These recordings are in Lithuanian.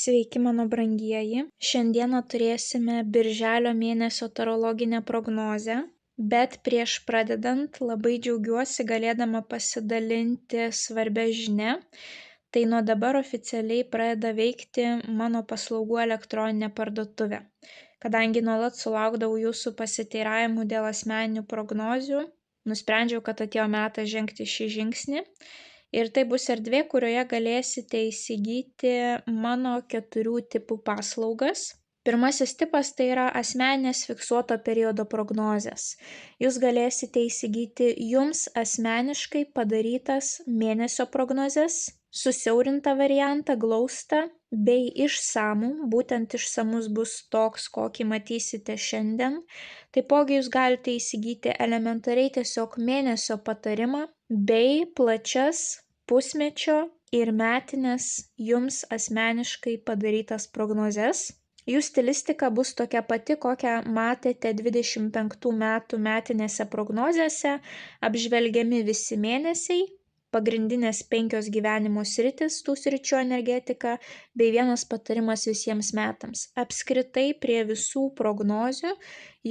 Sveiki, mano brangieji. Šiandieną turėsime birželio mėnesio tarologinę prognozę, bet prieš pradedant labai džiaugiuosi galėdama pasidalinti svarbia žinia. Tai nuo dabar oficialiai pradeda veikti mano paslaugų elektroninė parduotuvė. Kadangi nuolat sulaukdavau jūsų pasiteiravimų dėl asmeninių prognozių, nusprendžiau, kad atėjo metas žengti šį žingsnį. Ir tai bus erdvė, kurioje galėsite įsigyti mano 4 tipų paslaugas. Pirmasis tipas tai yra asmeninės fiksuoto periodo prognozės. Jūs galėsite įsigyti jums asmeniškai padarytas mėnesio prognozes, susiaurintą variantą, glaustą bei išsamų, būtent išsamus bus toks, kokį matysite šiandien. Taipogi jūs galite įsigyti elementariai tiesiog mėnesio patarimą bei plačias pusmečio ir metinės jums asmeniškai padarytas prognozes. Jų stilistika bus tokia pati, kokią matėte 25 metų metinėse prognozėse, apžvelgiami visi mėnesiai, pagrindinės 5 gyvenimo sritis, tų sričių energetika, bei vienas patarimas visiems metams. Apskritai prie visų prognozių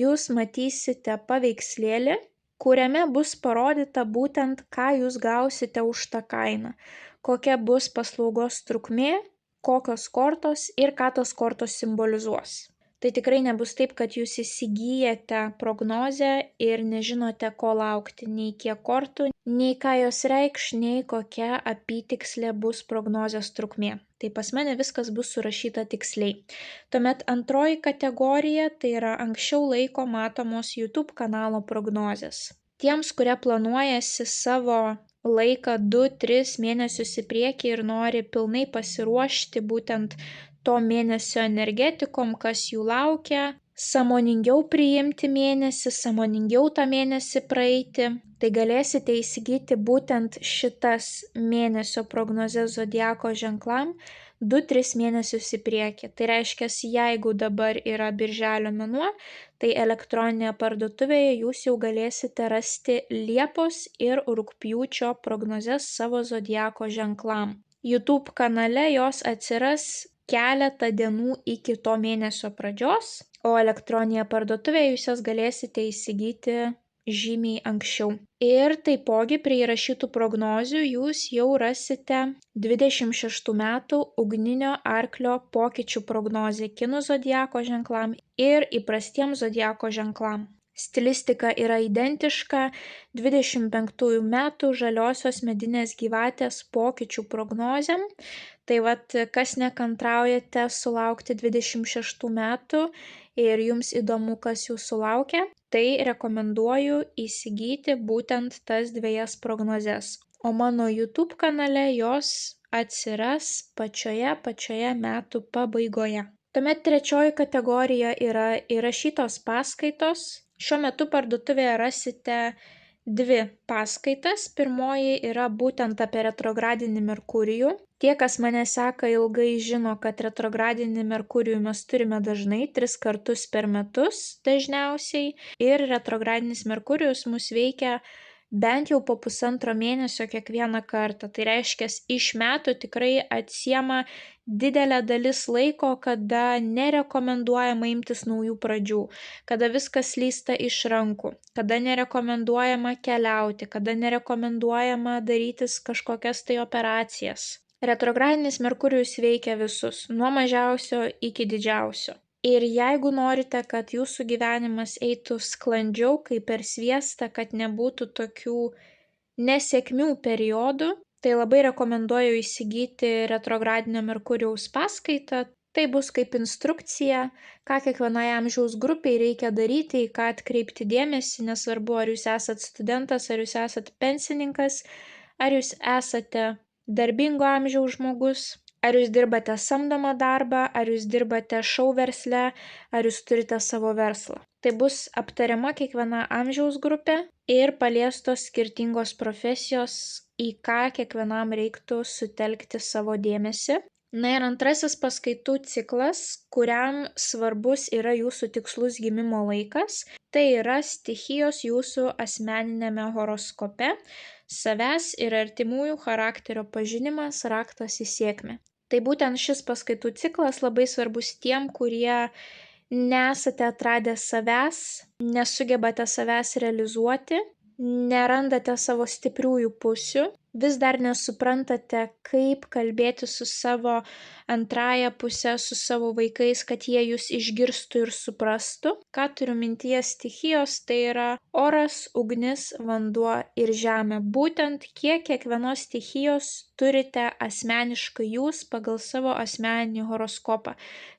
jūs matysite paveikslėlį, kuriame bus parodyta būtent, ką jūs gausite už tą kainą, kokia bus paslaugos trukmė, kokios kortos ir ką tos kortos simbolizuos. Tai tikrai nebus taip, kad jūs įsigyjate prognozę ir nežinote, ko laukti, nei kiek kortų, nei ką jos reikš, nei kokia apytikslė bus prognozės trukmė. Tai pas mane viskas bus surašyta tiksliai. Tuomet antroji kategorija tai yra anksčiau laiko matomos YouTube kanalo prognozės. Tiems, kurie planuojasi savo laiką 2-3 mėnesius į priekį ir nori pilnai pasiruošti būtent to mėnesio energetikom, kas jų laukia, sąmoningiau priimti mėnesį, sąmoningiau tą mėnesį praeiti, tai galėsite įsigyti būtent šitas mėnesio prognozes zodiako ženklam 2-3 mėnesius į priekį. Tai reiškia, jeigu dabar yra birželio mėnuo, tai elektroninėje parduotuvėje jūs jau galėsite rasti Liepos ir Rugpjūčio prognozes savo zodiako ženklam. YouTube kanale jos atsiras keletą dienų iki to mėnesio pradžios, o elektroninėje parduotuvėje jūs jas galėsite įsigyti žymiai anksčiau. Ir taipogi prie įrašytų prognozių jūs jau rasite 26 metų ugninio arklio pokyčių prognozę kinų zodiako ženklam ir įprastiems zodiako ženklam. Stilistika yra identiška 25 metų žaliosios medinės gyvatės pokyčių prognozėm. Tai kas nekantraujate sulaukti 26 metų ir jums įdomu, kas jūsų laukia, tai rekomenduoju įsigyti būtent tas 2 prognozes. O mano YouTube kanale jos atsiras pačioje metų pabaigoje. Tuomet trečioji kategorija yra įrašytos paskaitos. Šiuo metu parduotuvėje rasite 2 paskaitas. Pirmoji yra būtent apie retrogradinį Merkurijų. Tie, kas mane seka ilgai, žino, kad retrogradinį Merkurijų mes turime dažnai, 3 kartus per metus dažniausiai. Ir retrogradinis Merkurijus mus veikia bent jau po 1,5 mėnesio kiekvieną kartą. Tai reiškia, iš metų tikrai atsiema didelė dalis laiko, kada nerekomenduojama imtis naujų pradžių, kada viskas slysta iš rankų, kada nerekomenduojama keliauti, kada nerekomenduojama darytis kažkokias tai operacijas. Retrogradinis Merkurijus veikia visus, nuo mažiausio iki didžiausio. Ir jeigu norite, kad jūsų gyvenimas eitų sklandžiau kaip per sviestą, kad nebūtų tokių nesėkmių periodų, tai labai rekomenduoju įsigyti retrogradinio Merkurijaus paskaitą. Tai bus kaip instrukcija, ką kiekvienai amžiaus grupiai reikia daryti, į ką atkreipti dėmesį, nesvarbu, ar jūs esate studentas, ar jūs esate pensininkas, ar jūs esate darbingo amžiaus žmogus, ar jūs dirbate samdomą darbą, ar jūs dirbate šou versle, ar jūs turite savo verslą. Tai bus aptariama kiekviena amžiaus grupė ir paliestos skirtingos profesijos, į ką kiekvienam reiktų sutelkti savo dėmesį. Na ir antrasis paskaitų ciklas, kuriam svarbus yra jūsų tikslus gimimo laikas, tai yra stichijos jūsų asmeninėme horoskope, savęs ir artimųjų charakterio pažinimas, raktas į sėkmę. Tai būtent šis paskaitų ciklas labai svarbus tiem, kurie nesate atradę savęs, nesugebate savęs realizuoti, nerandate savo stipriųjų pusių, vis dar nesuprantate, kaip kalbėti su savo antrąja puse, su savo vaikais, kad jie jūs išgirstų ir suprastų. Ką turiu mintyje stichijos, tai yra oras, ugnis, vanduo ir žemė. Būtent kiekvienos stichijos turite asmeniškai jūs pagal savo asmeninį horoskopą.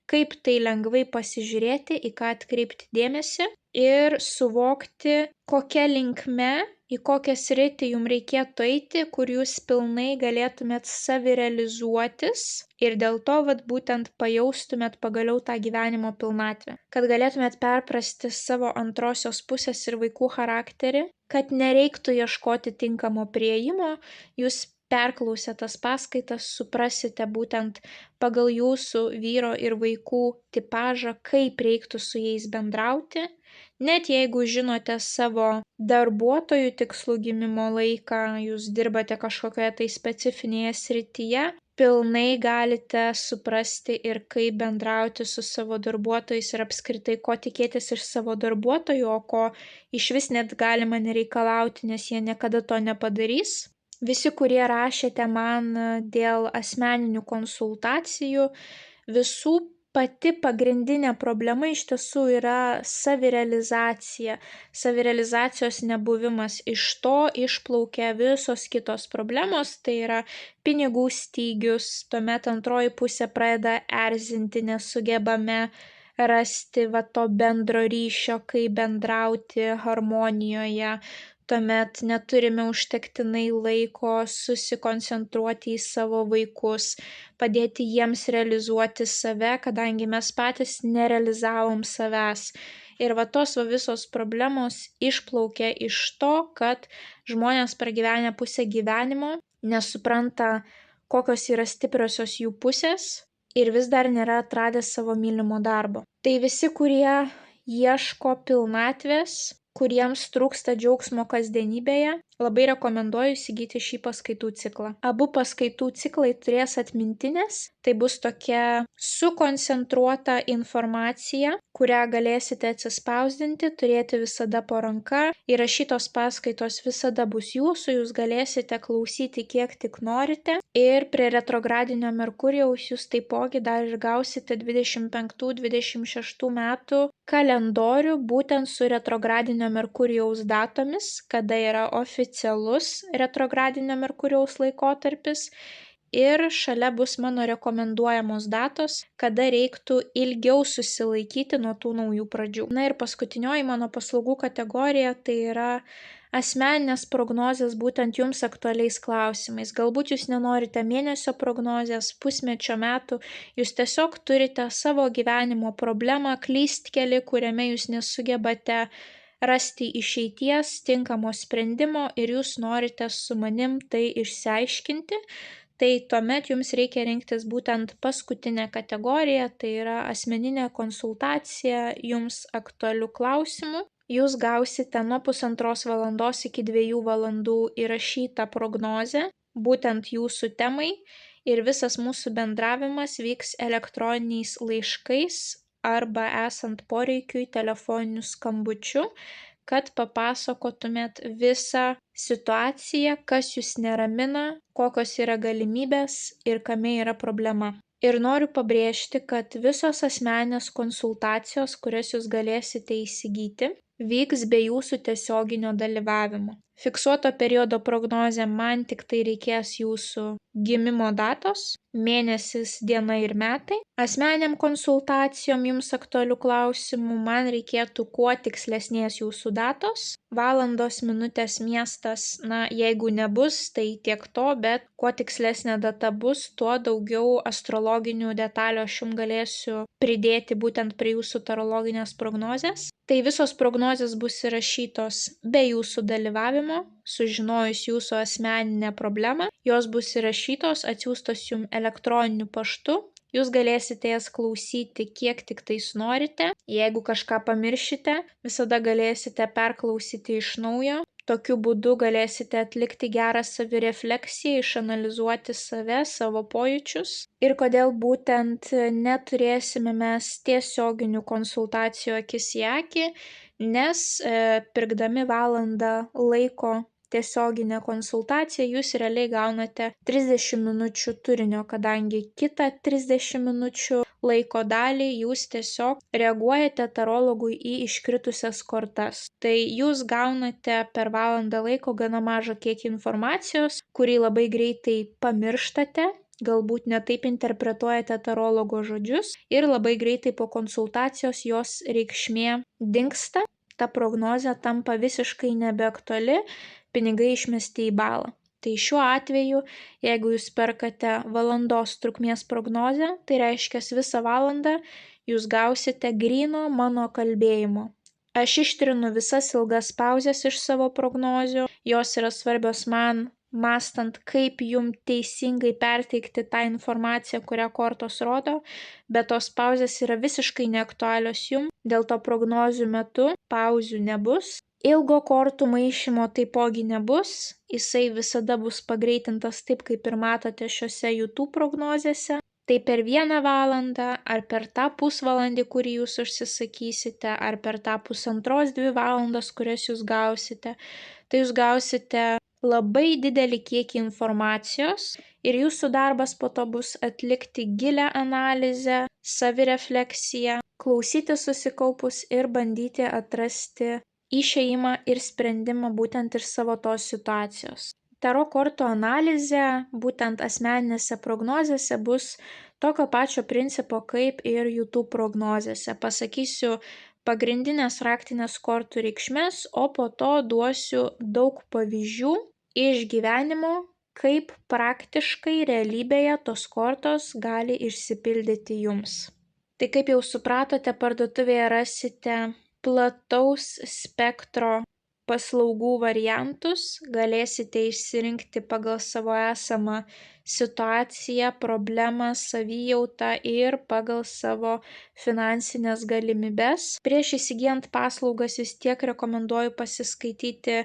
Kaip tai lengvai pasižiūrėti, į ką atkreipti dėmesį ir suvokti, kokia linkme, į kokią sritį jums reikėtų eiti, kur jūs pilnai galėtumėt savirealizuotis ir dėl to būtent pajaustumėt pagaliau tą gyvenimo pilnatvę. Kad galėtumėt perprasti savo antrosios pusės ir vaikų charakterį, kad nereiktų ieškoti tinkamo priėjimo, jūs perklausę tas paskaitas suprasite būtent pagal jūsų vyro ir vaikų tipažą, kaip reiktų su jais bendrauti. Net jeigu žinote savo darbuotojų tikslų gimimo laiką, jūs dirbate kažkokioje tai specifinėje srityje, pilnai galite suprasti ir kaip bendrauti su savo darbuotojais ir apskritai ko tikėtis iš savo darbuotojų, o ko iš vis net galima nereikalauti, nes jie niekada to nepadarys. Visi, kurie rašėte man dėl asmeninių konsultacijų, visų pati pagrindinė problema iš tiesų yra savirealizacija, savirealizacijos nebuvimas. Iš to išplaukia visos kitos problemos, tai yra pinigų stygius, tuomet antroji pusė pradeda erzinti, nesugebame rasti to bendro ryšio, kaip bendrauti harmonijoje. Tuomet neturime užtektinai laiko susikoncentruoti į savo vaikus, padėti jiems realizuoti save, kadangi mes patys nerealizavom savęs. Ir tos visos problemos išplaukia iš to, kad žmonės pragyvenę pusę gyvenimo nesupranta, kokios yra stipriosios jų pusės ir vis dar nėra atradę savo mylimo darbo. Tai visi, kurie ieško pilnatvės, kuriems trūksta džiaugsmo kasdienybėje, labai rekomenduoju įsigyti šį paskaitų ciklą. Abu paskaitų ciklai turės atmintinės, tai bus tokia sukoncentruota informacija, kurią galėsite atsispausdinti, turėti visada po ranka. Įrašytos paskaitos visada bus jūsų, jūs galėsite klausyti kiek tik norite. Ir prie retrogradinio Merkurijaus jūs taipogi dar ir gausite 25-26 metų kalendorių būtent su retrogradinio Merkurijaus datomis, kada yra oficialus retrogradinio Merkurijaus laikotarpis. Ir šalia bus mano rekomenduojamos datos, kada reiktų ilgiau susilaikyti nuo tų naujų pradžių. Na ir paskutinioji mano paslaugų kategorija tai yra asmeninės prognozės būtent jums aktualiais klausimais. Galbūt jūs nenorite mėnesio prognozės, pusmečio, metų, jūs tiesiog turite savo gyvenimo problemą, klystkelį, kuriame jūs nesugebate rasti išeities, tinkamo sprendimo ir jūs norite su manim tai išsiaiškinti. Tai tuomet jums reikia rinktis būtent paskutinę kategoriją, tai yra asmeninė konsultacija jums aktualių klausimų. Jūs gausite nuo 1,5 valandos iki 2 valandų įrašytą prognozę, būtent jūsų temai, ir visas mūsų bendravimas vyks elektroniniais laiškais arba esant poreikiui telefoniniu skambučiu, kad papasakotumėt visą situaciją, kas jūs neramina, kokios yra galimybės ir kame yra problema. Ir noriu pabrėžti, kad visos asmeninės konsultacijos, kurias jūs galėsite įsigyti, vyks be jūsų tiesioginio dalyvavimo. Fiksuoto periodo prognozė man tik tai reikės jūsų gimimo datos, mėnesis, diena ir metai. Asmeniniam konsultacijom jums aktualių klausimų man reikėtų kuo tikslesnės jūsų datos. Valandos, minutės, miestas, jeigu nebus, tai tiek to, bet kuo tikslesnė data bus, tuo daugiau astrologinių detalių aš jums galėsiu pridėti būtent prie jūsų tarologinės prognozės. Tai visos prognozės bus įrašytos be jūsų dalyvavimo, sužinojus jūsų asmeninę problemą. Jos bus įrašytos, atsiųstos jums elektroniniu paštu. Jūs galėsite jas klausyti kiek tik tais norite. Jeigu kažką pamiršite, visada galėsite perklausyti iš naujo. Tokiu būdu galėsite atlikti gerą savirefleksiją, išanalizuoti save, savo pojūčius. Ir kodėl būtent neturėsime mes tiesioginių konsultacijų akis į akį, nes pirkdami valandą laiko tiesioginę konsultaciją jūs realiai gaunate 30 minučių turinio, kadangi kitą 30 minučių laiko dalį jūs tiesiog reaguojate tarologui į iškritusias kortas. Tai jūs gaunate per valandą laiko gana mažą kiekį informacijos, kurį labai greitai pamirštate, galbūt netaip interpretuojate tarologo žodžius ir labai greitai po konsultacijos jos reikšmė dingsta, ta prognozė tampa visiškai nebeaktuali, pinigai išmesti į balą. Tai šiuo atveju, jeigu jūs perkate valandos trukmės prognozę, tai reiškia visą valandą jūs gausite gryno mano kalbėjimo. Aš ištrinu visas ilgas pauzes iš savo prognozių, jos yra svarbios man, mąstant, kaip jum teisingai perteikti tą informaciją, kurią kortos rodo, bet tos pauzės yra visiškai neaktualios jum, dėl to prognozių metu pauzių nebus. Ilgo kortų maišymo taipogi nebus, jisai visada bus pagreitintas taip, kaip ir matote šiuose YouTube prognozėse. Tai per 1 valandą, ar per tą pusvalandį, kurį jūs užsisakysite, ar per tą 1,5–2 valandas, kurias jūs gausite, tai jūs gausite labai didelį kiekį informacijos ir jūsų darbas po to bus atlikti gilią analizę, savirefleksiją, klausyti susikaupus ir bandyti atrasti išėjimą ir sprendimą būtent iš savo tos situacijos. Taro kortų analizė būtent asmeninėse prognozėse bus tokio pačio principo kaip ir YouTube prognozėse. Pasakysiu pagrindinės raktinės kortų reikšmės, o po to duosiu daug pavyzdžių iš gyvenimo, kaip praktiškai realybėje tos kortos gali išsipildyti jums. Tai kaip jau supratote, parduotuvėje rasite plataus spektro paslaugų variantus, galėsite išsirinkti pagal savo esamą situaciją, problemą, savijautą ir pagal savo finansinės galimybes. Prieš įsigijant paslaugas vis tiek rekomenduoju pasiskaityti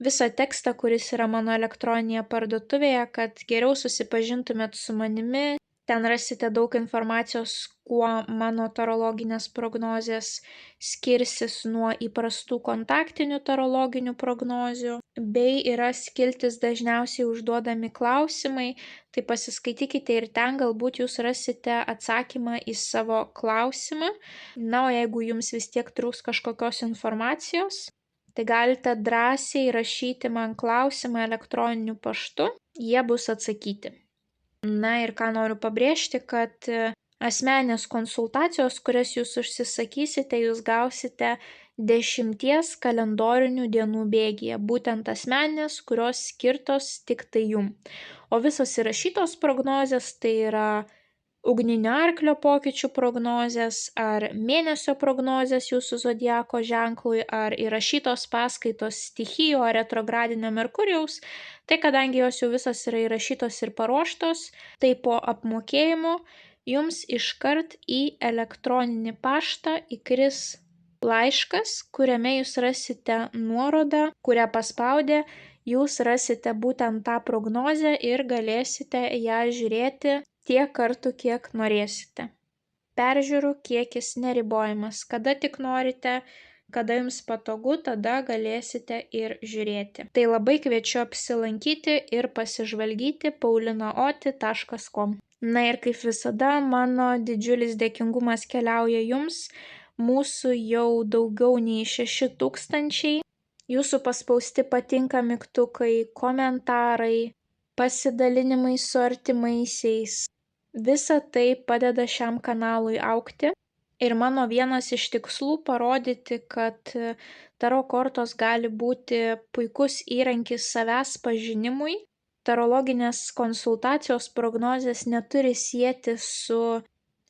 visą tekstą, kuris yra mano elektroninėje parduotuvėje, kad geriau susipažintumėt su manimi. Ten rasite daug informacijos, kuo mano tarologinės prognozės skirsis nuo įprastų kontaktinių tarologinių prognozių, bei yra skiltis dažniausiai užduodami klausimai, tai pasiskaitykite ir ten galbūt jūs rasite atsakymą į savo klausimą. Na, o jeigu jums vis tiek trūks kažkokios informacijos, tai galite drąsiai rašyti man klausimą elektroniniu paštu, jie bus atsakyti. Na ir ką noriu pabrėžti, kad asmeninės konsultacijos, kurias jūs užsisakysite, jūs gausite 10 kalendorinių dienų bėgyje, būtent asmeninės, kurios skirtos tik tai jum. O visos įrašytos prognozės, tai yra ugninio arklio pokyčių prognozės, ar mėnesio prognozės jūsų zodiako ženklui, ar įrašytos paskaitos stichijų ar retrogradinio Merkurijaus, tai kadangi jos jau visos yra įrašytos ir paruoštos, tai po apmokėjimo jums iškart į elektroninį paštą įkris laiškas, kuriame jūs rasite nuorodą, kurią paspaudę jūs rasite būtent tą prognozę ir galėsite ją žiūrėti tiek kartų, kiek norėsite. Peržiūrų kiekis neribojamas. Kada tik norite, kada jums patogu, tada galėsite ir žiūrėti. Tai labai kviečiu apsilankyti ir pasižvalgyti paulinaoti.com. Na ir kaip visada, mano didžiulis dėkingumas keliauja jums. Mūsų jau daugiau nei 6,000. Jūsų paspausti patinka mygtukai, komentarai, pasidalinimai su artimaisiais. Visa tai padeda šiam kanalui augti ir mano vienas iš tikslų parodyti, kad taro kortos gali būti puikus įrankis savęs pažinimui. Tarologinės konsultacijos prognozės neturi sieti su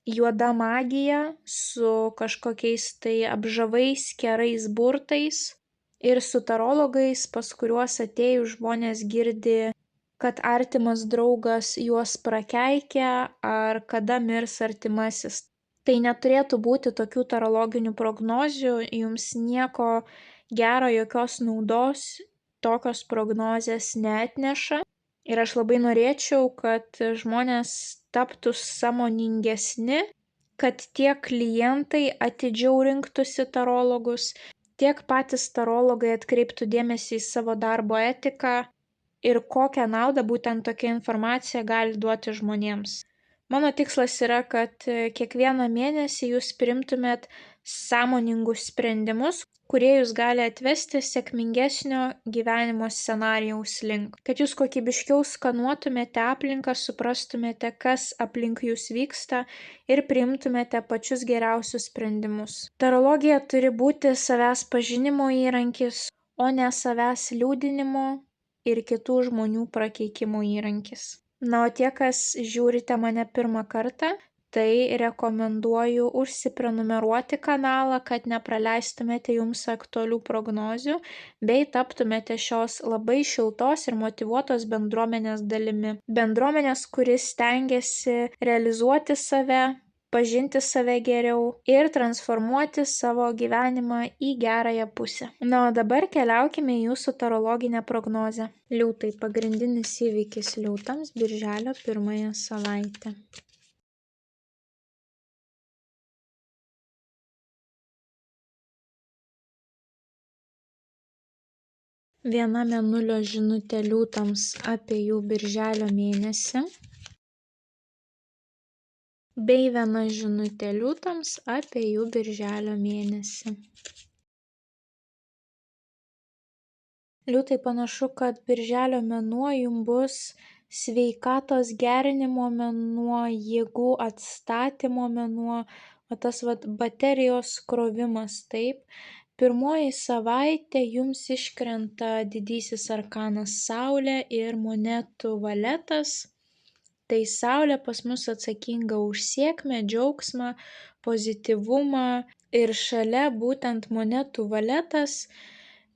juoda magija, su kažkokiais tai apžavais, kerais burtais ir su tarologais, pas kuriuos atėjus žmonės girdi, kad artimas draugas juos prakeikia ar kada mirs artimasis. Tai neturėtų būti tokių tarologinių prognozių, jums nieko gero, jokios naudos tokios prognozės neatneša. Ir aš labai norėčiau, kad žmonės taptų sąmoningesni, kad tiek klientai atidžiau rinktųsi tarologus, tiek patys tarologai atkreiptų dėmesį į savo darbo etiką ir kokią naudą būtent tokia informacija gali duoti žmonėms. Mano tikslas yra, kad kiekvieną mėnesį jūs priimtumėt sąmoningus sprendimus, kurie jūs gali atvesti sėkmingesnio gyvenimo scenarijaus link. Kad jūs kokybiškiau skanuotumėte aplinką, suprastumėte, kas aplink jūs vyksta ir priimtumėte pačius geriausius sprendimus. Tarologija turi būti savęs pažinimo įrankis, o ne savęs liūdinimo ir kitų žmonių prakeikimo įrankis. Na, o tie, kas žiūrite mane pirmą kartą, tai rekomenduoju užsiprenumeruoti kanalą, kad nepraleistumėte jums aktualių prognozių, bei taptumėte šios labai šiltos ir motyvuotos bendruomenės dalimi. Bendruomenės, kuris stengiasi realizuoti save, pažinti save geriau ir transformuoti savo gyvenimą į gerąją pusę. Na, o dabar keliaukime į jūsų tarologinę prognozę. Liūtai - pagrindinis įvykis liūtams birželio 1 savaitę. Viena mėnulio žinutė liūtams apie jų birželio mėnesį. Bei viena žinutė liūtams apie jų birželio mėnesį. Liūtai, panašu, kad birželio mėnuo jums bus sveikatos gerinimo mėnuo, jėgų atstatymo mėnuo, o tas baterijos krovimas, taip. Pirmoji savaitė jums iškrenta didysis arkanas Saulė ir monetų valetas. Tai Saulė pas mus atsakinga už sėkmę, džiaugsmą, pozityvumą ir šalia būtent monetų valetas.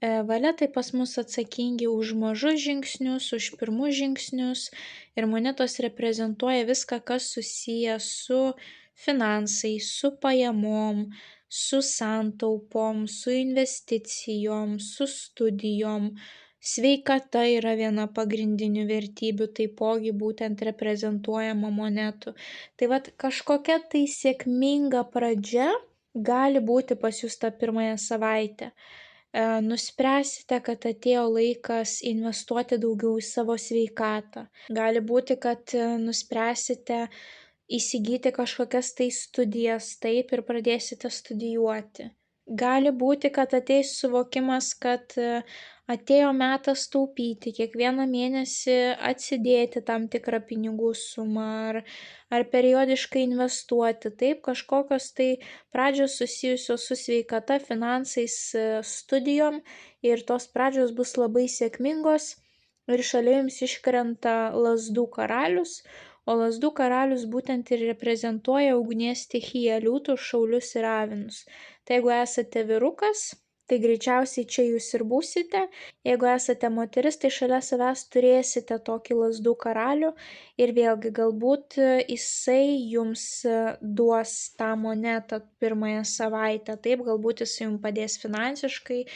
Valetai pas mus atsakingi už mažus žingsnius, už pirmus žingsnius ir monetos reprezentuoja viską, kas susiję su finansais, su pajamom, su santaupom, su investicijom, su studijom. Sveikata yra viena pagrindinių vertybių, taipogi būtent reprezentuojama monetų. Tai kažkokia tai sėkminga pradžia gali būti pas jūs tą pirmąją savaitę. Nuspręsite, kad atėjo laikas investuoti daugiau į savo sveikatą. Gali būti, kad nuspręsite įsigyti kažkokias tai studijas, taip, ir pradėsite studijuoti. Gali būti, kad ateis suvokimas, kad atėjo metas taupyti, kiekvieną mėnesį atsidėti tam tikrą pinigų sumą ar periodiškai investuoti. Taip, kažkokios tai pradžios susijusios su sveikata, finansais, studijom ir tos pradžios bus labai sėkmingos ir šalia jums iškrenta lazdų karalius, o lazdų karalius būtent ir reprezentuoja ugnies stichiją, liūtus, šaulius ir avinus. Tai jeigu esate vyrukas, tai greičiausiai čia jūs ir būsite. Jeigu esate moteris, tai šalia savęs turėsite tokį lazdų karalių ir vėlgi galbūt jisai jums duos tą monetą pirmąją savaitę. Taip, galbūt jisai jums padės finansiškai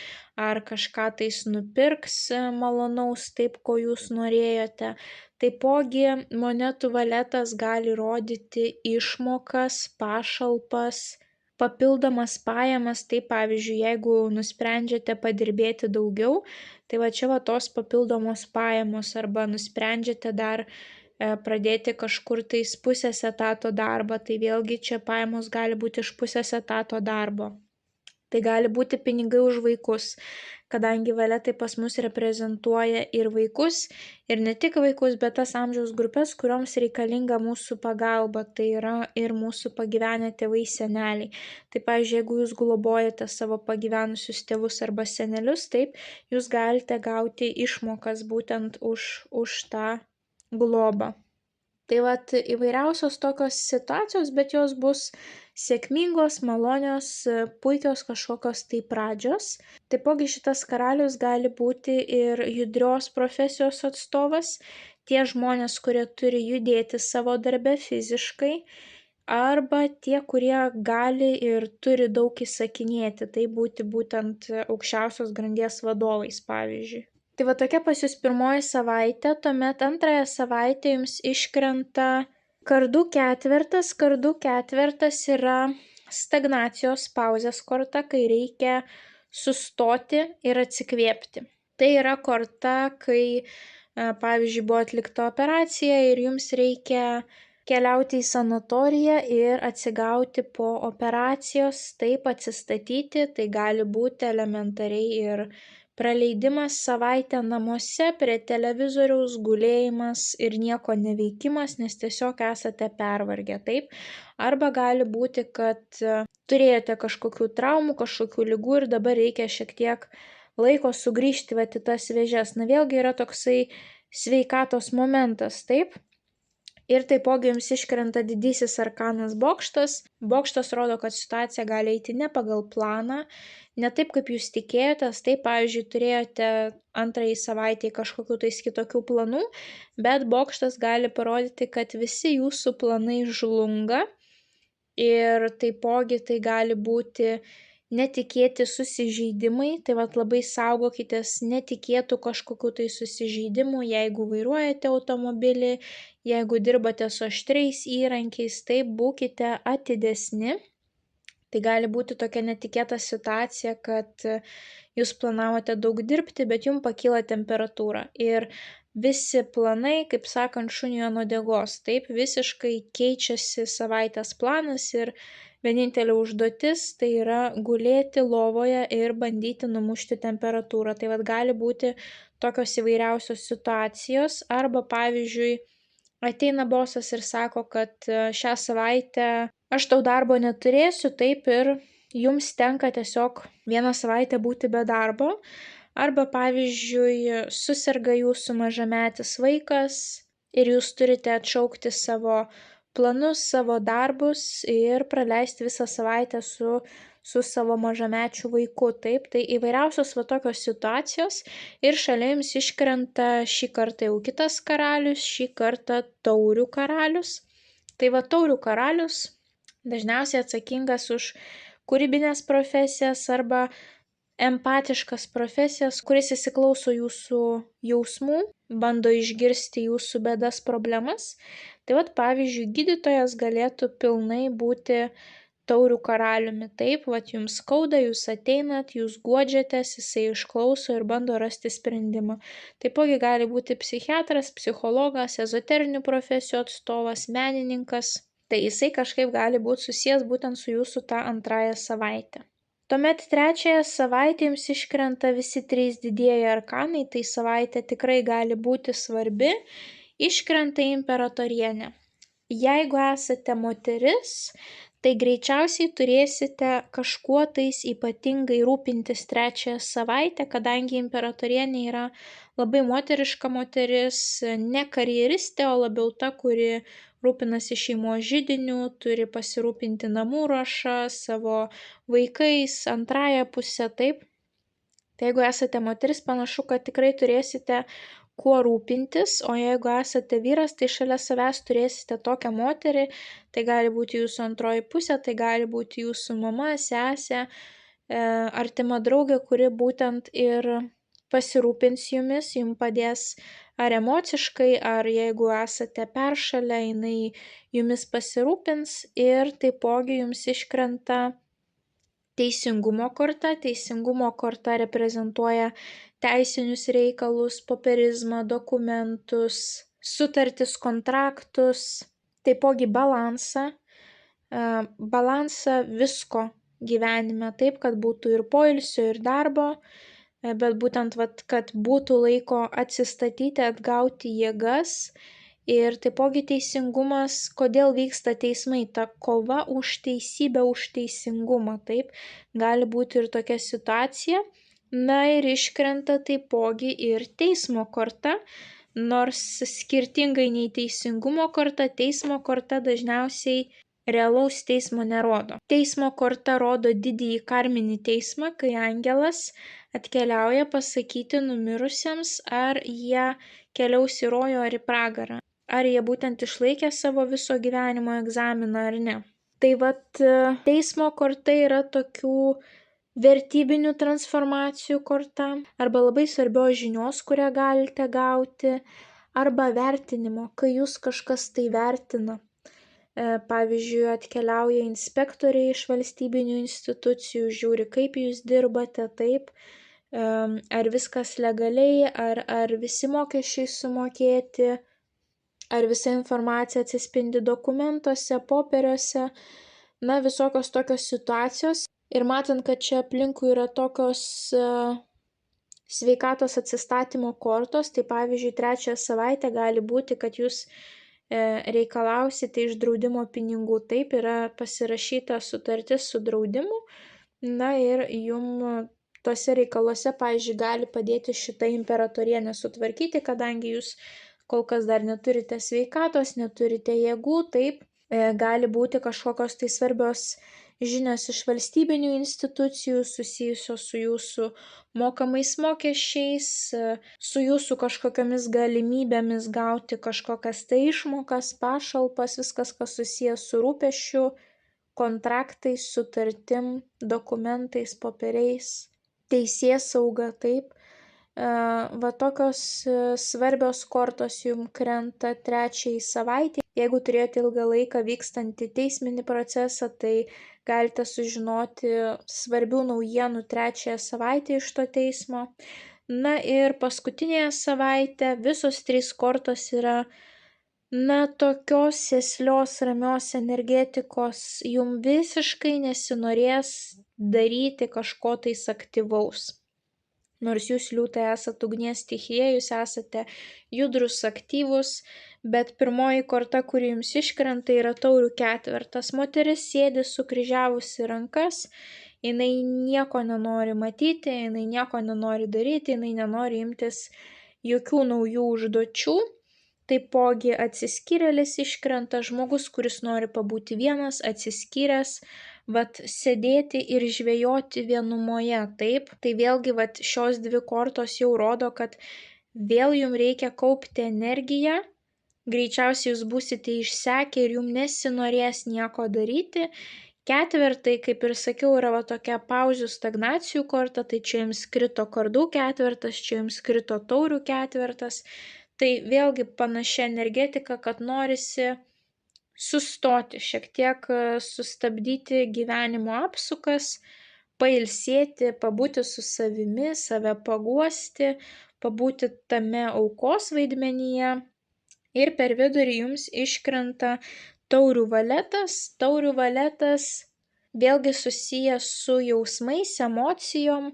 ar kažką tais nupirks malonaus taip, ko jūs norėjote. Taipogi monetų valetas gali rodyti išmokas, pašalpas, papildomas pajamas. Tai pavyzdžiui, jeigu nusprendžiate padirbėti daugiau, tai čia tos papildomos pajamos arba nusprendžiate dar pradėti kažkur tais pusės etato darbą, tai vėlgi čia pajamos gali būti iš pusės etato darbo. Tai gali būti pinigai už vaikus, kadangi valetai pas mus reprezentuoja ir vaikus, ir ne tik vaikus, bet tas amžiaus grupės, kurioms reikalinga mūsų pagalba, tai yra ir mūsų pagyvenę tėvai, seneliai. Tai pavyzdžiui, jeigu jūs globojate savo pagyvenusius tėvus arba senelius, taip, jūs galite gauti išmokas būtent už tą globą. Tai įvairiausios tokios situacijos, bet jos bus sėkmingos, malonios, puikios kažkokios tai pradžios. Taipogi šitas karalius gali būti ir judrios profesijos atstovas, tie žmonės, kurie turi judėti savo darbe fiziškai, arba tie, kurie gali ir turi daug įsakinėti, tai būti būtent aukščiausios grandies vadovais, pavyzdžiui. Tai va tokia pas jūs pirmoji savaitė, tuomet antrąją savaitę jums iškrenta kardų ketvertas. Kardų ketvertas yra stagnacijos pauzės korta, kai reikia sustoti ir atsikvėpti. Tai yra korta, kai, pavyzdžiui, buvo atlikta operacija ir jums reikia keliauti į sanatoriją ir atsigauti po operacijos, taip atsistatyti, tai gali būti elementariai ir praleidimas savaitę namuose prie televizoriaus, gulėjimas ir nieko neveikimas, nes tiesiog esate pervargę, taip. Arba gali būti, kad turėjote kažkokių traumų, kažkokių ligų ir dabar reikia šiek tiek laiko sugrįžti į tas vėžes. Na vėlgi yra toksai sveikatos momentas, taip. Ir taipogi jums iškrenta didysis arkanas bokštas. Bokštas rodo, kad situacija gali eiti ne pagal planą, ne taip, kaip jūs tikėjotės. Tai, pavyzdžiui, turėjote antrąjį savaitę kažkokių tais kitokių planų, bet bokštas gali parodyti, kad visi jūsų planai žlunga. Ir taipogi tai gali būti netikėti susižeidimai, tai labai saugokitės netikėtų kažkokių tai susižeidimų, jeigu vairuojate automobilį, jeigu dirbate su aštriais įrankiais, tai būkite atidesni. Tai gali būti tokia netikėta situacija, kad jūs planavote daug dirbti, bet jums pakyla temperatūra. Ir visi planai, kaip sakant, šuniui ant uodegos, taip visiškai keičiasi savaitės planas ir vienintelė užduotis tai yra gulėti lovoje ir bandyti numušti temperatūrą. Tai gali būti tokios įvairiausios situacijos. Arba, pavyzdžiui, ateina bosas ir sako, kad šią savaitę aš tau darbo neturėsiu, taip ir jums tenka tiesiog vieną savaitę būti be darbo. Arba, pavyzdžiui, susirga jūsų mažametis vaikas ir jūs turite atšaukti savo planus, savo darbus ir praleisti visą savaitę su savo mažamečiu vaiku. Taip, tai įvairiausios tokios situacijos ir šalia jums iškrenta šį kartą jau kitas karalius, šį kartą taurių karalius. Tai taurių karalius dažniausiai atsakingas už kūrybinės profesijas arba empatiškas profesijas, kuris įsiklauso jūsų jausmų, bando išgirsti jūsų bėdas, problemas. Tai pavyzdžiui, gydytojas galėtų pilnai būti taurių karaliumi. Taip, jums skauda, jūs ateinat, jūs guodžiatės, jisai išklauso ir bando rasti sprendimą. Taipogi gali būti psichiatras, psichologas, ezoterinių profesijų atstovas, menininkas. Tai jisai kažkaip gali būti susijęs būtent su jūsų tą antrąją savaitę. Tuomet trečiąją savaitę jums iškrenta visi 3 didieji arkanai, tai savaitė tikrai gali būti svarbi, iškrenta imperatorienė. Jeigu esate moteris, tai greičiausiai turėsite kažkuo tais ypatingai rūpintis trečiąją savaitę, kadangi imperatorienė yra labai moteriška moteris, ne karjeristė, o labiau ta, kuri rūpinasi šeimos židiniu, turi pasirūpinti namų ruoša, savo vaikais, antrąją pusę, taip. Tai jeigu esate moteris, panašu, kad tikrai turėsite kuo rūpintis, o jeigu esate vyras, tai šalia savęs turėsite tokią moterį, tai gali būti jūsų antroji pusė, tai gali būti jūsų mama, sesė, artima draugė, kuri būtent ir pasirūpins jumis, jums padės ar emociškai, ar jeigu esate peršalę, jinai jumis pasirūpins. Ir taipogi jums iškrenta teisingumo korta. Teisingumo korta reprezentuoja teisinius reikalus, popierizmą, dokumentus, sutartis, kontraktus, taipogi balansą visko gyvenime, taip, kad būtų ir poilsio, ir darbo, bet būtent, kad būtų laiko atsistatyti, atgauti jėgas. Ir taipogi teisingumas, kodėl vyksta teismai, ta kova už teisybę, už teisingumą, taip, gali būti ir tokia situacija. Na ir iškrenta taipogi ir teismo korta, nors skirtingai nei teisingumo korta, teismo korta dažniausiai realaus teismo nerodo. Teismo korta rodo didįjį karminį teismą, kai angelas atkeliauja pasakyti numirusiems, ar jie keliaus į rojų ar į pragarą, ar jie būtent išlaikė savo viso gyvenimo egzaminą ar ne. Tai teismo korta yra tokių vertybinių transformacijų korta, arba labai svarbios žinios, kurią galite gauti, arba vertinimo, kai jūs kažkas tai vertina. Pavyzdžiui, atkeliauja inspektoriai iš valstybinių institucijų, žiūri, kaip jūs dirbate, taip, ar viskas legaliai, ar visi mokesčiai sumokėti, ar visa informacija atsispindi dokumentuose, popieriuose, na, visokios tokios situacijos. Ir matant, kad čia aplinkui yra tokios sveikatos atsistatymo kortos, tai pavyzdžiui, 3 savaitę gali būti, kad jūs reikalausite iš draudimo pinigų. Taip, yra pasirašyta sutartis su draudimu, na ir jum tose reikaluose, pavyzdžiui, gali padėti šitą imperatorienę sutvarkyti, kadangi jūs kol kas dar neturite sveikatos, neturite jėgų, taip, gali būti kažkokios tai svarbios žinios iš valstybinių institucijų susijusios su jūsų mokamais mokesčiais, su jūsų kažkokiamis galimybėmis gauti kažkokias tai išmokas, pašalpas, viskas, kas susijęs su rūpesčiu, kontraktais, sutartim, dokumentais, popieriais, teisėsauga, taip. Va tokios svarbios kortos jum krenta 3 savaitę. Jeigu turėjote ilgą laiką vykstantį teisminį procesą, tai galite sužinoti svarbių naujienų 3 savaitę iš to teismo. Na ir paskutinėje savaitę visos 3 kortos yra, na, tokios sėslios, ramios energetikos, jum visiškai nesinorės daryti kažko tais aktyvaus. Nors jūs liūtai esate ugnies stichija, jūs esate judrus, aktyvus, bet pirmoji korta, kuri jums iškrenta, yra taurių ketvertas. Moteris sėdi sukryžiavusi rankas, jinai nieko nenori matyti, jinai nieko nenori daryti, jinai nenori imtis jokių naujų užduočių. Taipogi atsiskyrėlis iškrenta, žmogus, kuris nori pabūti vienas, atsiskyręs, vat sėdėti ir žvejoti vienumoje, taip, tai vėlgi vat šios 2 kortos jau rodo, kad vėl jums reikia kaupti energiją, greičiausiai jūs būsite išsekę ir jums nesinorės nieko daryti. Ketvertai, kaip ir sakiau, yra va tokia pauzių stagnacijų korta, tai čia jums krito kardų ketvertas, čia jums krito taurių ketvertas, tai vėlgi panaši energetika, kad norisi sustoti, šiek tiek sustabdyti gyvenimo apsukas, pailsėti, pabūti su savimi, save paguosti, pabūti tame aukos vaidmenyje. Ir per vidurį jums iškrenta taurių valetas. Taurių valetas vėlgi susijęs su jausmais, emocijom.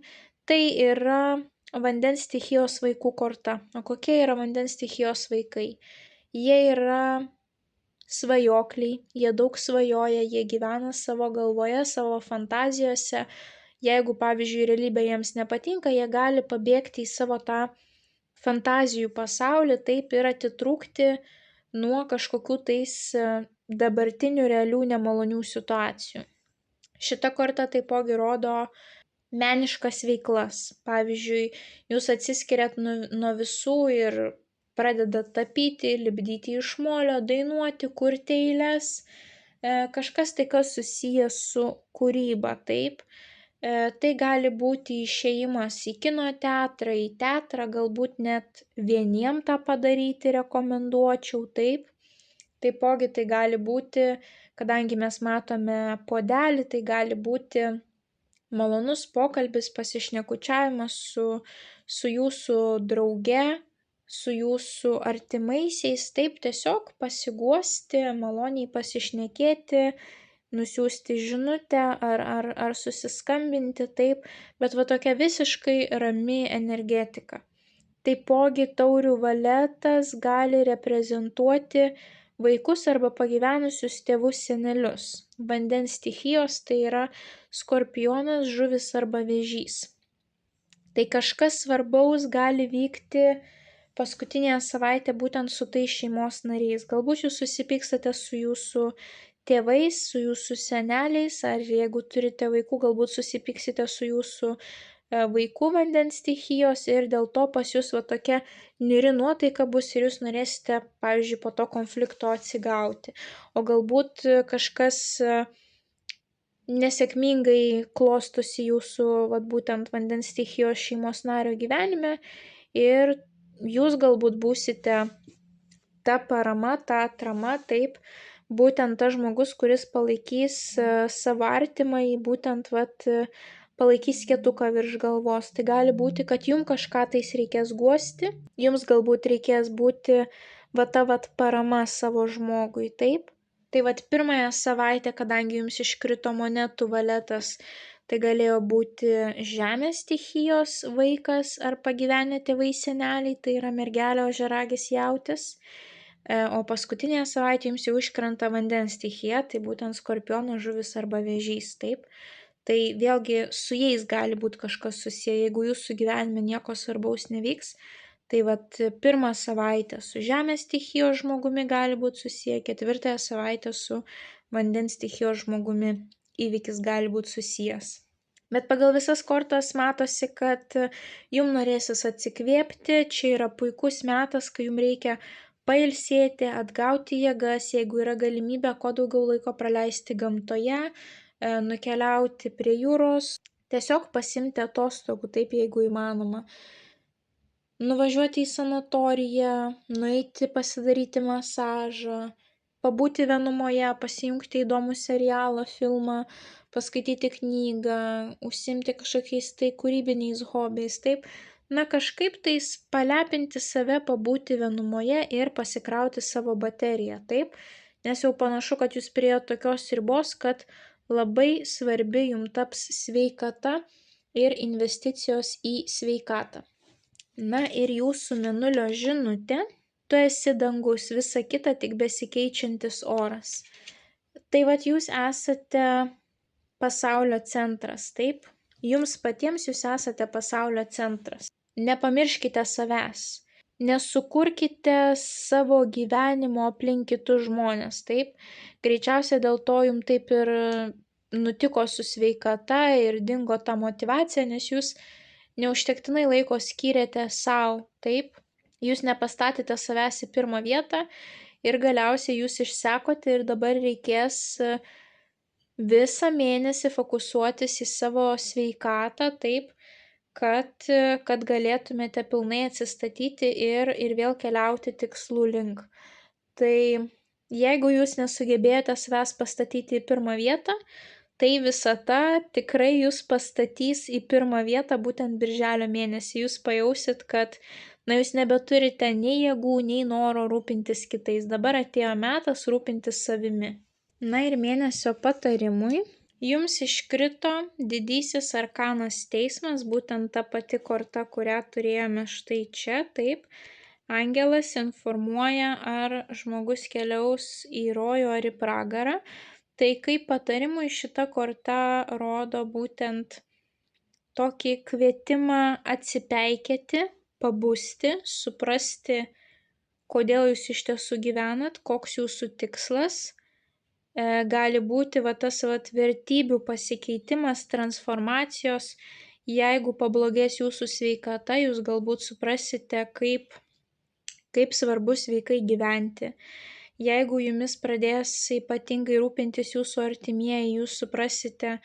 Tai yra vandens stichijos vaikų korta. O kokie yra vandens stichijos vaikai? Jie yra svajokliai, jie daug svajoja, jie gyvena savo galvoje, savo fantazijose. Jeigu, pavyzdžiui, realybė jiems nepatinka, jie gali pabėgti į savo tą fantazijų pasaulį, taip, ir atitrūkti nuo kažkokių tais dabartinių realių nemalonių situacijų. Šita korta taipogi rodo meniškas veiklas. Pavyzdžiui, jūs atsiskiriat nuo visų ir pradedat tapyti, lipdyti iš molio, dainuoti, kurti eiles, kažkas tai, kas susijęs su kūryba, taip. Tai gali būti išėjimas į kino teatrą, į teatrą, galbūt net vieniem tą padaryti rekomenduočiau, taip. Taipogi tai gali būti, kadangi mes matome puodelį, tai gali būti malonus pokalbis, pasišnekučiavimas su jūsų drauge, su jūsų artimaisiais, taip, tiesiog pasiguosti, maloniai pasišnekėti, nusiųsti žinutę ar susiskambinti, taip, bet va tokia visiškai rami energetika. Taipogi taurių valetas gali reprezentuoti vaikus arba pagyvenusius tėvus senelius. Vandens stichijos tai yra skorpionas, žuvis arba vėžys. Tai kažkas svarbaus gali vykti paskutinėje savaitė būtent su tais šeimos nariais. Galbūt jūs susipykstate su jūsų tėvais, su jūsų seneliais, ar jeigu turite vaikų, galbūt susipyksite su jūsų vaikų vandens stichijos ir dėl to pas jūs va tokia niuri nuotaika bus ir jūs norėsite, pavyzdžiui, po to konflikto atsigauti. O galbūt kažkas nesėkmingai klostosi jūsų būtent vandens stichijos šeimos nario gyvenime ir jūs galbūt būsite ta parama, ta atrama, taip, būtent tas žmogus, kuris palaikys savo artimąjį, būtent palaikys kietuką virš galvos. Tai gali būti, kad jums kažką tais reikės guosti, jums galbūt reikės būti ta parama savo žmogui, taip. Tai pirmąją savaitę, kadangi jums iškrito monetų valetas, tai galėjo būti žemės stichijos vaikas ar pagyvenę tėvai seneliai, tai yra mergelė ožiaragis jautis. O paskutinėje savaitėje jums jau iškrenta vandens stichija, tai būtent skorpiono žuvis arba vėžys, taip. Tai vėlgi su jais gali būti kažkas susiję, jeigu jūsų gyvenime nieko svarbaus nevyks. Tai pirmą savaitę su žemės stichijos žmogumi gali būti susiję, ketvirtąją savaitę su vandens stichijos žmogumi įvykis gali būti susijęs. Bet pagal visas kortas matosi, kad jums norėsis atsikvėpti, čia yra puikus metas, kai jums reikia pailsėti, atgauti jėgas, jeigu yra galimybė kuo daugiau laiko praleisti gamtoje, nukeliauti prie jūros, tiesiog pasimti atostogų, taip jeigu įmanoma. Nuvažiuoti į sanatoriją, nueiti pasidaryti masažą, pabūti vienumoje, pasijungti įdomų serialą, filmą, paskaityti knygą, užsiimti kažkokiais tai kūrybiniais hobiais, taip. Kažkaip tais palepinti save, pabūti vienumoje ir pasikrauti savo bateriją, taip. Nes jau panašu, kad jūs priėjote tokios ribos, kad labai svarbi jums taps sveikata ir investicijos į sveikatą. Ir jūsų mėnulio žinutė, tu esi dangus, visa kita tik besikeičiantis oras. Tai jūs esate pasaulio centras, taip? Jums patiems jūs esate pasaulio centras. Nepamirškite savęs. Nesukurkite savo gyvenimo aplink kitus žmonės, taip? Greičiausiai dėl to jums taip ir nutiko su sveikata ir dingo ta motyvacija, nes jūs neužtektinai laiko skyrėte savo, taip, jūs nepastatėte savęs į pirmą vietą ir galiausiai jūs išsekote ir dabar reikės visą mėnesį fokusuotis į savo sveikatą, taip, kad galėtumėte pilnai atsistatyti ir vėl keliauti tikslų link. Tai jeigu jūs nesugebėjote savęs pastatyti į pirmą vietą, tai visata tikrai jūs pastatys į pirmą vietą būtent birželio mėnesį. Jūs pajausit, kad jūs nebeturite nei jėgų, nei noro rūpintis kitais. Dabar atėjo metas rūpintis savimi. Ir mėnesio patarimui. Jums iškrito didysis arkanas teismas, būtent ta pati korta, kurią turėjome štai čia, taip. Angelas informuoja, ar žmogus keliaus į rojų ar į pragarą. Tai kaip patarimui šita korta rodo būtent tokį kvietimą atsipeikėti, pabusti, suprasti, kodėl jūs iš tiesų gyvenat, koks jūsų tikslas. Gali būti tas vertybių pasikeitimas, transformacijos. Jeigu pablogės jūsų sveikata, jūs galbūt suprasite, kaip svarbu sveikai gyventi. Jeigu jumis pradės ypatingai rūpintis jūsų artimieji, jūs suprasite,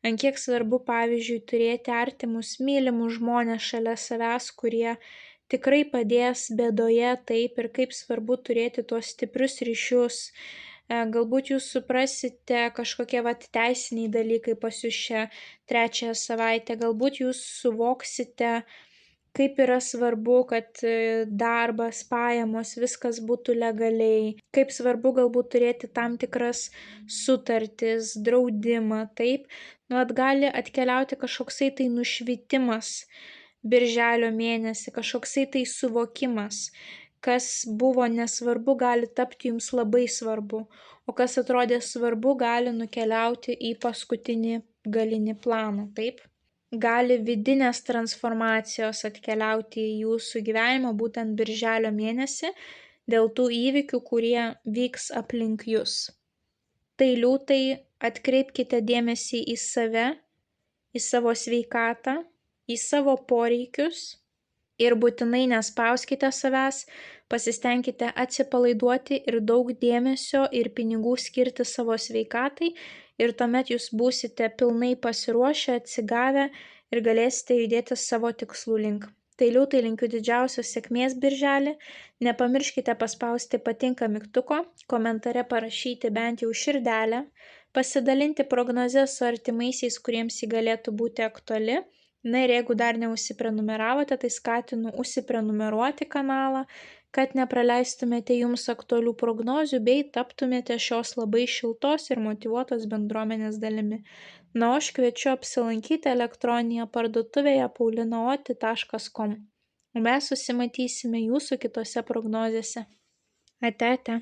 ant kiek svarbu, pavyzdžiui, turėti artimus, mylimus žmonės šalia savęs, kurie tikrai padės bėdoje, taip, ir kaip svarbu turėti tuos stiprius ryšius. Galbūt jūs suprasite kažkokie teisiniai dalykai pas jūs šią trečiąją savaitę, galbūt jūs suvoksite, kaip yra svarbu, kad darbas, pajamos, viskas būtų legaliai, kaip svarbu galbūt turėti tam tikras sutartis, draudimą, taip. Gali atkeliauti kažkoksai tai nušvitimas birželio mėnesį, kažkoksai tai suvokimas, kas buvo nesvarbu, gali tapti jums labai svarbu, o kas atrodė svarbu, gali nukeliauti į paskutinį galinį planą, taip. Gali vidinės transformacijos atkeliauti į jūsų gyvenimą būtent birželio mėnesį dėl tų įvykių, kurie vyks aplink jūs. Tai liūtai, atkreipkite dėmesį į save, į savo sveikatą, į savo poreikius ir būtinai nespauskite savęs, pasistengkite atsipalaiduoti ir daug dėmesio ir pinigų skirti savo sveikatai ir tuomet jūs būsite pilnai pasiruošę, atsigavę ir galėsite judėti savo tikslų link. Tai liūtai linkiu didžiausios sėkmės birželį, nepamirškite paspausti patinka mygtuko, komentare parašyti bent jau širdelę, pasidalinti prognozę su artimaisiais, kuriems ji galėtų būti aktuali. Na ir jeigu dar neužsiprenumeravote, tai skatinu užsiprenumeruoti kanalą, kad nepraleistumėte jums aktualių prognozių bei taptumėte šios labai šiltos ir motyvuotos bendruomenės dalimi. Na, o aš kviečiu apsilankyti elektroninėje parduotuvėje paulinaoti.com. O mes susimatysime jūsų kitose prognozėse. Ate, ate.